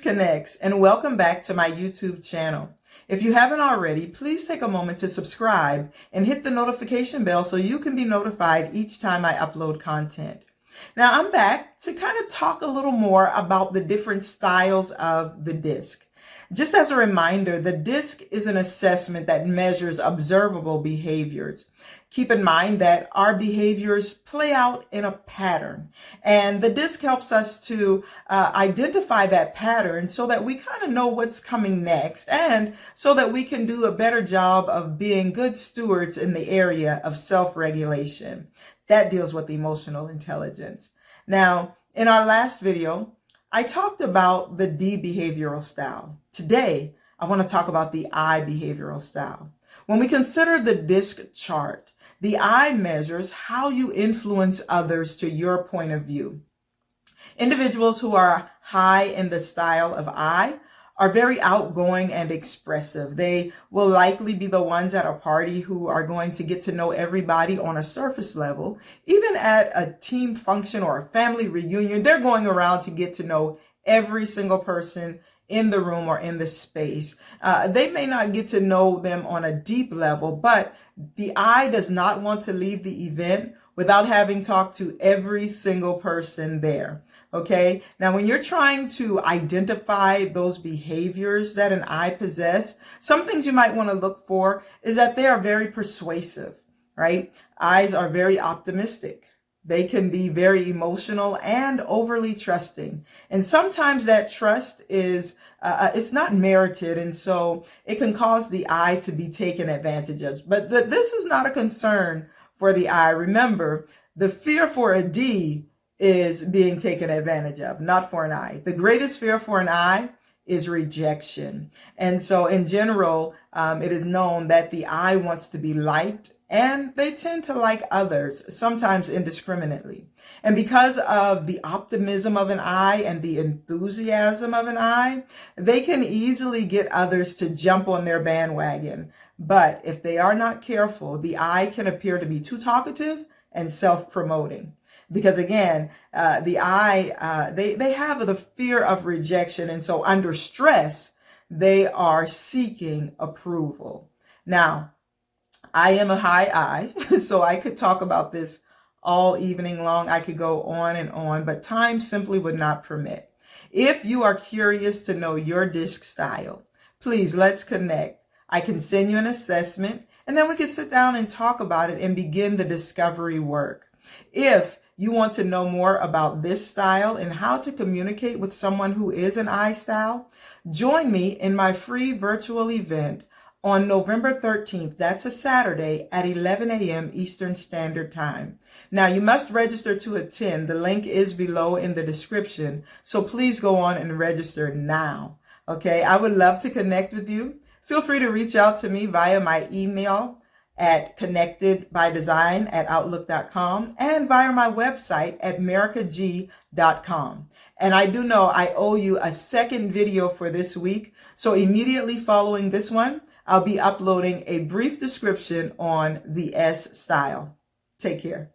Connects, and welcome back to my YouTube channel. If you haven't already, please take a moment to subscribe and hit the notification bell so you can be notified each time I upload content. Now I'm back to kind of talk a little more about the different styles of the DISC. Just as a reminder, the DISC is an assessment that measures observable behaviors. Keep in mind that our behaviors play out in a pattern, and the DISC helps us to identify that pattern so that we kind of know what's coming next, and so that we can do a better job of being good stewards in the area of self-regulation. That deals with emotional intelligence. Now, in our last video, I talked about the D behavioral style. Today, I want to talk about the I behavioral style. When we consider the DISC chart, the I measures how you influence others to your point of view. Individuals who are high in the style of I are very outgoing and expressive. They will likely be the ones at a party who are going to get to know everybody on a surface level. Even at a team function or a family reunion, they're going around to get to know every single person in the room or in the space. They may not get to know them on a deep level, but the I does not want to leave the event without having talked to every single person there. Okay. Now, when you're trying to identify those behaviors that an I possess, some things you might want to look for is that they are very persuasive, right? I's are very optimistic. They can be very emotional and overly trusting. And sometimes that trust is, it's not merited. And so it can cause the I to be taken advantage of. But this is not a concern for the I. Remember, the fear for a D is being taken advantage of, not for an I. The greatest fear for an I is rejection. And so in general, it is known that the I wants to be liked, and they tend to like others, sometimes indiscriminately. And because of the optimism of an I and the enthusiasm of an I, they can easily get others to jump on their bandwagon. But if they are not careful, the I can appear to be too talkative and self-promoting. Because again, the I, they have the fear of rejection. And so under stress, they are seeking approval. Now, I am a high I, so I could talk about this all evening long. I could go on, but time simply would not permit. If you are curious to know your DISC style, please let's connect. I can send you an assessment, and then we can sit down and talk about it and begin the discovery work. If you want to know more about this style and how to communicate with someone who is an I style, join me in my free virtual event on November 13th. That's a Saturday at 11 a.m. Eastern Standard Time. Now, you must register to attend. The link is below in the description, so please go on and register now. Okay, I would love to connect with you. Feel free to reach out to me via my email at connectedbydesign@outlook.com and via my website at mericag.com. And I do know I owe you a second video for this week, so immediately following this one, I'll be uploading a brief description on the S style. Take care.